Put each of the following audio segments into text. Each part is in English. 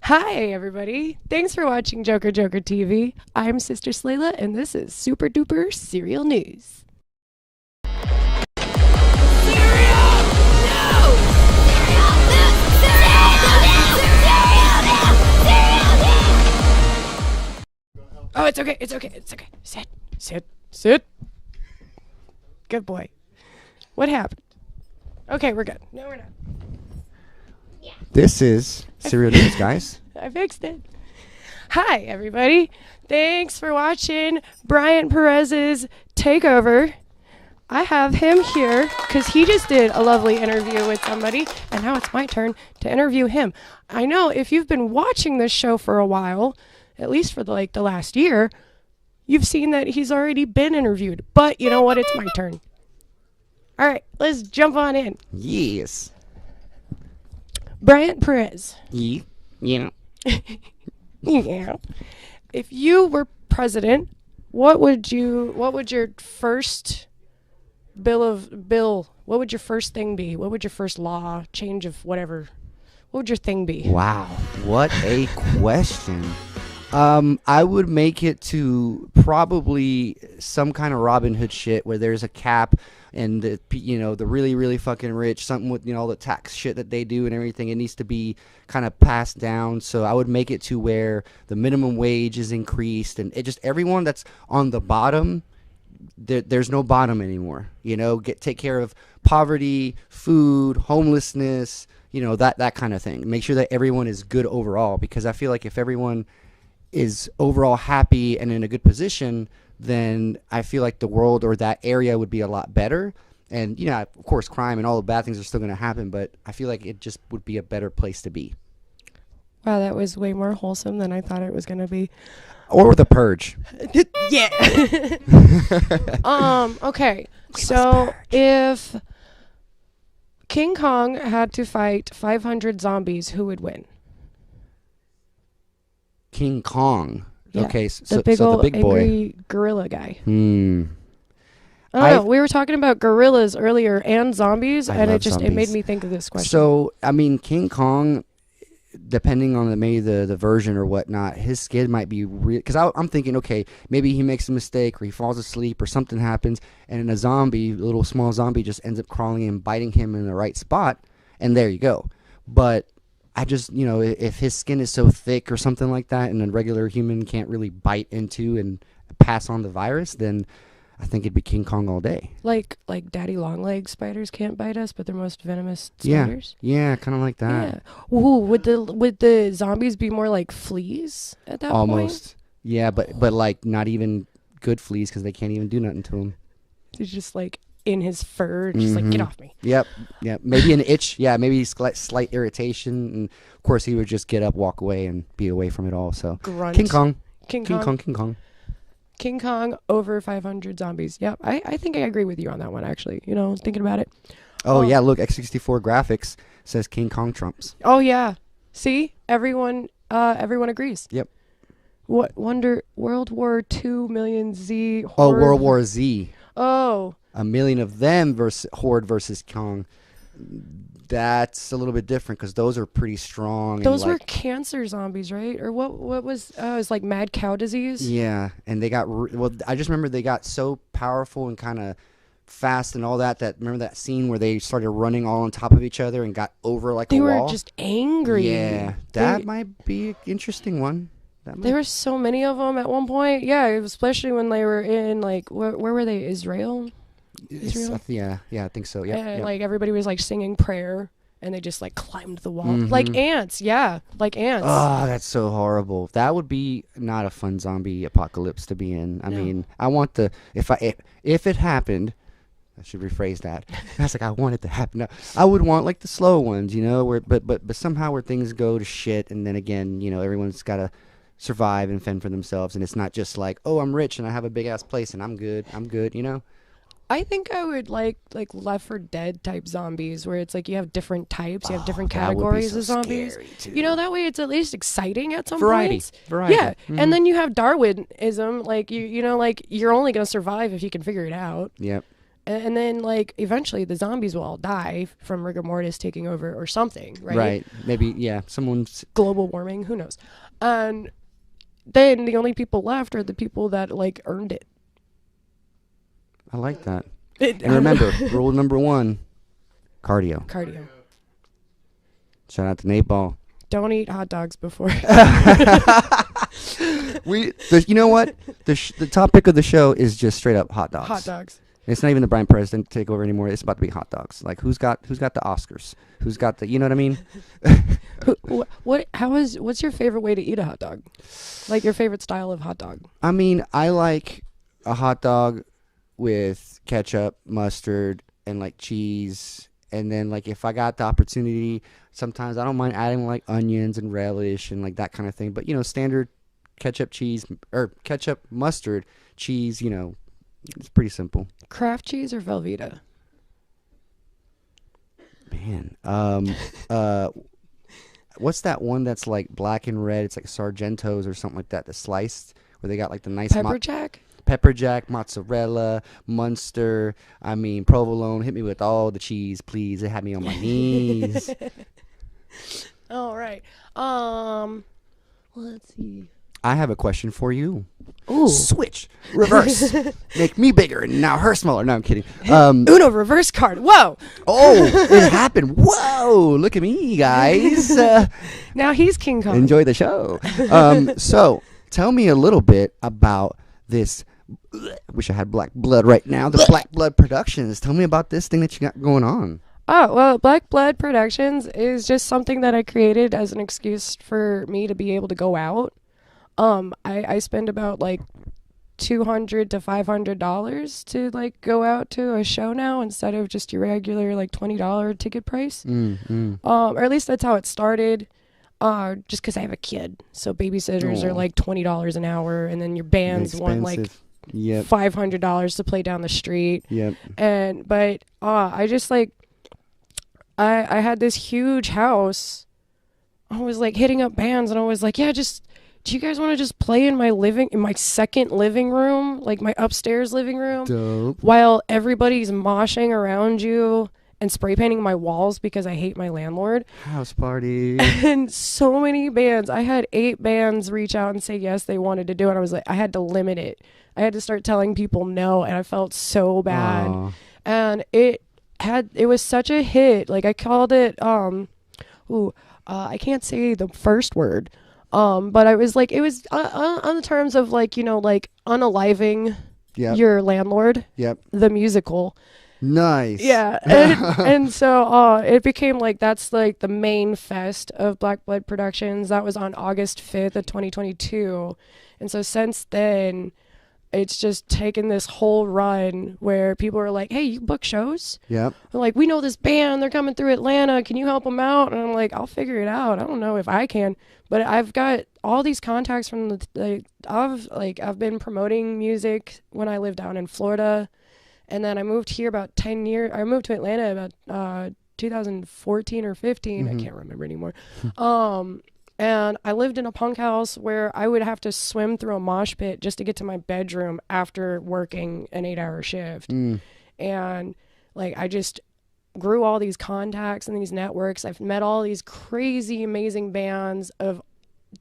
Hi, everybody. Thanks for watching Joker Joker TV. I'm Sister Slayla, and this is Super Duper Serial News. Oh, it's okay. It's okay. It's okay. Sit. Good boy. What happened? Okay, we're good. No, we're not. This is Serial News, guys. I fixed it. Hi, everybody. Thanks for watching Brian Perez's Takeover. I have him here because he just did a lovely interview with somebody, and now it's my turn to interview him. I know if you've been watching this show for a while, at least for the last year, you've seen that he's already been interviewed. But you know what? It's my turn. All right, let's jump on in. Yes. Brian Perez. Yeah. Yeah. If you were president, what would your first what would your first thing be? What would your first law, change of whatever? What would your thing be? Wow. What a question. I would make it to probably some kind of Robin Hood shit where there's a cap and the really, really fucking rich, something with, all the tax shit that they do and everything. It needs to be kind of passed down. So I would make it to where the minimum wage is increased and everyone that's on the bottom, there's no bottom anymore. Take care of poverty, food, homelessness, that kind of thing. Make sure that everyone is good overall, because I feel like if everyone is overall happy and in a good position, then I feel like the world or that area would be a lot better. And, of course, crime and all the bad things are still going to happen, but I feel like it just would be a better place to be. Wow, that was way more wholesome than I thought it was going to be. Or The Purge. Yeah. Okay. So if King Kong had to fight 500 zombies, who would win? King Kong. Yeah, Okay, the big boy, angry gorilla guy. I don't know. We were talking about gorillas earlier and zombies, and it made me think of this question. So, I mean, King Kong, depending on the version or whatnot, his skin might be real. Because I'm thinking, okay, maybe he makes a mistake or he falls asleep or something happens, and a little small zombie just ends up crawling and biting him in the right spot, and there you go. But I just, if his skin is so thick or something like that and a regular human can't really bite into and pass on the virus, then I think it'd be King Kong all day. Like daddy long leg spiders can't bite us, but they're most venomous spiders? Yeah, kind of like that. Yeah. Ooh, would the zombies be more like fleas at that point? Almost. Yeah, but like not even good fleas because they can't even do nothing to them. They're just like in his fur, just like, get off me. Yep. Maybe an itch. Yeah, maybe slight irritation, and of course he would just get up, walk away, and be away from it all. So Grunt. King Kong. King Kong over 500 zombies. Yep, I think I agree with you on that one. Actually, thinking about it. Oh yeah, look, X64 graphics says King Kong trumps. Oh yeah, see, everyone agrees. Yep. What wonder? World War II million Z. Oh, World War Z. Oh. A million of them Horde versus Kong. That's a little bit different because those are pretty strong. Those were cancer zombies, right? Or what was it was like mad cow disease? Yeah, and they got I just remember they got so powerful and kind of fast and all that remember that scene where they started running all on top of each other and got over like a wall? They were just angry. Yeah, that might be an interesting one. There were so many of them at one point. Yeah, especially when they were in like where were they? Israel? Yeah, I think so. Yeah, and like everybody was like singing prayer, and they just like climbed the wall like ants. Yeah, like ants. Oh, that's so horrible. That would be not a fun zombie apocalypse to be in. I mean, I want if it happened, I should rephrase that. That's like I want it to happen. No, I would want like the slow ones, where but somehow where things go to shit, and then again, everyone's got to survive and fend for themselves, and it's not just like, oh, I'm rich and I have a big ass place and I'm good. I think I would like Left 4 Dead type zombies, where it's like you have different types, you have different categories of zombies. That way it's at least exciting at some points. Variety. Yeah, and then you have Darwinism, like like you're only gonna survive if you can figure it out. Yep. And then, like, eventually the zombies will all die from rigor mortis taking over or something, right? Right. Maybe, yeah, someone's... Global warming, who knows? And then the only people left are the people that, like, earned it. I like that. And remember, rule number 1, cardio. Cardio. Shout out to Nate Ball. Don't eat hot dogs before. You know what? The topic of the show is just straight up hot dogs. Hot dogs. It's not even the Brian President takeover anymore. It's about to be hot dogs. Like, who's got the Oscars? Who's got the, you know what I mean? What's your favorite way to eat a hot dog? Like, your favorite style of hot dog? I mean, I like a hot dog with ketchup, mustard, and like cheese. And then, like, if I got the opportunity, sometimes I don't mind adding like onions and relish and like that kind of thing. But, you know, standard ketchup, cheese, or ketchup, mustard, cheese, you know, it's pretty simple. Kraft cheese or Velveeta? Man, what's that one that's like black and red? It's like Sargentos or something like that. The sliced, where they got like the nice pepper jack, mozzarella, Munster. I mean, provolone. Hit me with all the cheese, please. It had me on my knees. All right. Let's see. I have a question for you. Ooh. Switch. Reverse. Make me bigger and now her smaller. No, I'm kidding. Uno reverse card. Whoa. Oh, it happened. Whoa. Look at me, guys. Now he's King Kong. Enjoy the show. So, tell me a little bit about this. Wish I had black blood right now. The Black Blood Productions. Tell me about this thing that you got going on. Oh, well, Black Blood Productions is just something that I created as an excuse for me to be able to go out. I spend about like $200 to $500 to like go out to a show now instead of just your regular like $20 ticket price. Or at least that's how it started. Just because I have a kid, so babysitters are like $20 an hour, and then your bands want like $500 to play down the street. But I just like I had this huge house. I was like hitting up bands, and I was like, yeah, just. Do you guys want to just play in my second living room, like my upstairs living room? Dope. While everybody's moshing around you and spray painting my walls because I hate my landlord. House party. And so many bands. I had 8 bands reach out and say yes, they wanted to do it. I was like, I had to limit it. I had to start telling people no, and I felt so bad. Aww. And it was such a hit. Like, I called it I can't say the first word. But I was like, it was on the terms of like, you know, like unaliving your landlord. The musical. Nice. Yeah. And so it became like, that's like the main fest of Black Blood Productions. That was on August 5th of 2022. And so since then, it's just taken this whole run where people are like, hey, you book shows? Yep. They're like, we know this band. They're coming through Atlanta. Can you help them out? And I'm like, I'll figure it out. I don't know if I can. But I've got all these contacts from I've been promoting music when I lived down in Florida. And then I moved here about 10 years. I moved to Atlanta about 2014 or 15. I can't remember anymore. And I lived in a punk house where I would have to swim through a mosh pit just to get to my bedroom after working an 8-hour shift. And like, I just grew all these contacts and these networks. I've met all these crazy, amazing bands of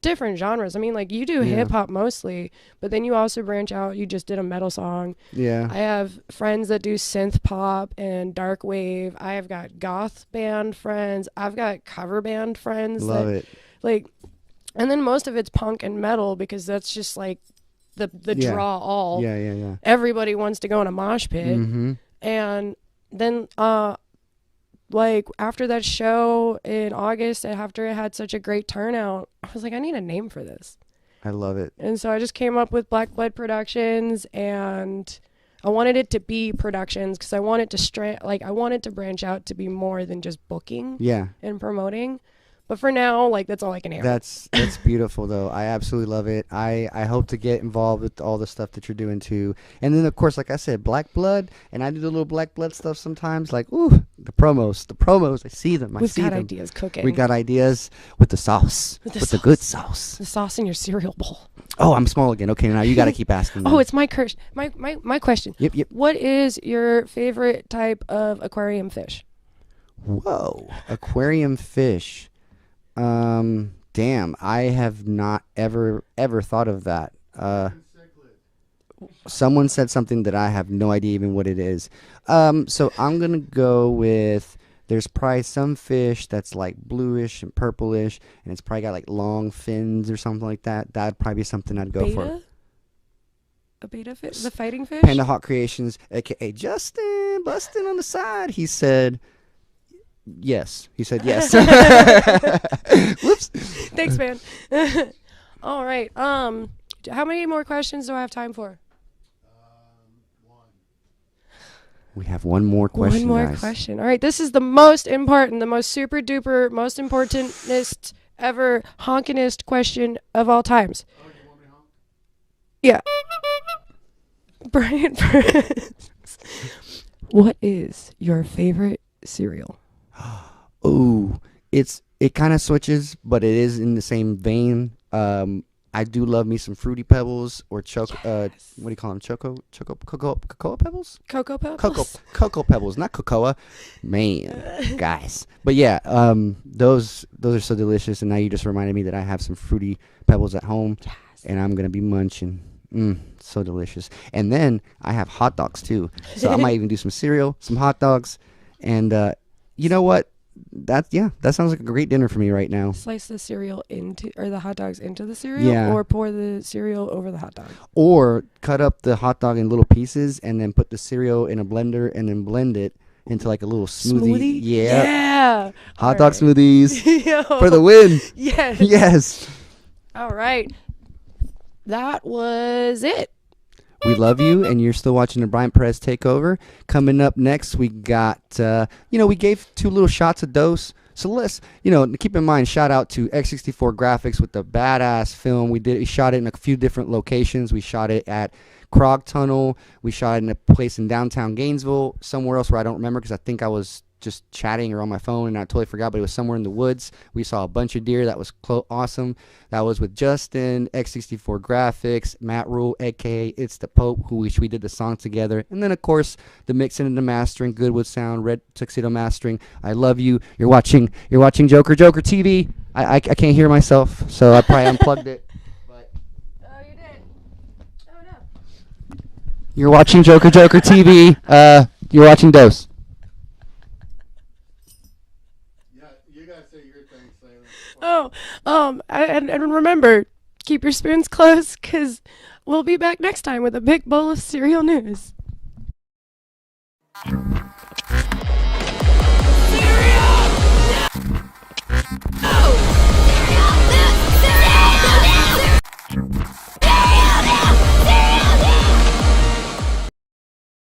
different genres. I mean, like, you do hip hop mostly, but then you also branch out. You just did a metal song. I have friends that do synth pop and dark wave. I have got goth band friends. I've got cover band friends. Love it. Like, and then most of it's punk and metal because that's just like the draw all. Everybody wants to go in a mosh pit. And then like after that show in August, after it had such a great turnout, I was like, I need a name for this. I love it. And so I just came up with Black Blood Productions, and I wanted it to be productions because I wanted to branch out to be more than just booking and promoting. But for now, like, that's all I can handle. That's beautiful though. I absolutely love it. I hope to get involved with all the stuff that you're doing too. And then of course, like I said, Black Blood, and I do the little Black Blood stuff sometimes. Like, ooh, the promos. I see them. We've got ideas cooking. We got ideas with the sauce, with the good sauce. The sauce in your cereal bowl. Oh, I'm small again. Okay, now you got to keep asking. Oh, it's my question. Yep. What is your favorite type of aquarium fish? Whoa, aquarium fish. Damn, I have not ever thought of that. Someone said something that I have no idea even what it is. So I'm gonna go with. There's probably some fish that's like bluish and purplish, and it's probably got like long fins or something like that. That'd probably be something I'd go for. A beta fish? The fighting fish? Panda Hawk Creations, aka Justin, busting on the side. He said yes. Whoops. Thanks, man. All right. How many more questions do I have time for? We have one more question. One more question. All right. This is the most important, the most super duper, most importantest ever honkinest question of all times. Oh, you want me to honk? Yeah. Brian, what is your favorite cereal? Ooh, it kind of switches, but it is in the same vein. I do love me some Fruity Pebbles or what do you call them? Cocoa Pebbles? Cocoa Pebbles? Cocoa Pebbles, not cocoa. Man, guys. But yeah, those are so delicious, and now you just reminded me that I have some Fruity Pebbles at home, and I'm going to be munching. So delicious. And then I have hot dogs too. So I might even do some cereal, some hot dogs, and you know what? That sounds like a great dinner for me right now. Slice the cereal the hot dogs into the cereal, or pour the cereal over the hot dog. Or cut up the hot dog in little pieces and then put the cereal in a blender and then blend it into like a little smoothie. Yeah. Hot dog smoothies Yo. for the win. Yes. Yes. All right. That was it. We love you, and you're still watching the Brian Perez Takeover. Coming up next, we got, we gave 2 little shots a dose. So let's, keep in mind, shout out to X64 Graphics with the badass film. We shot it in a few different locations. We shot it at Krog Tunnel. We shot it in a place in downtown Gainesville, somewhere else where I don't remember because I think I was just chatting or on my phone and I totally forgot, but it was somewhere in the woods. We saw a bunch of deer. That was awesome. That was with Justin, X64 Graphics, Matt Rule, aka It's the Pope, which we did the song together. And then of course the mixing and the mastering, Goodwood Sound, Red Tuxedo Mastering. I love you. You're watching Joker TV. I can't hear myself, so I probably unplugged it. But Oh, you did. Oh no. You're watching Joker TV. You're watching Dose. You gotta say your thing, Slayla. And remember, keep your spoons close, because we'll be back next time with a big bowl of cereal news. Cereal! No!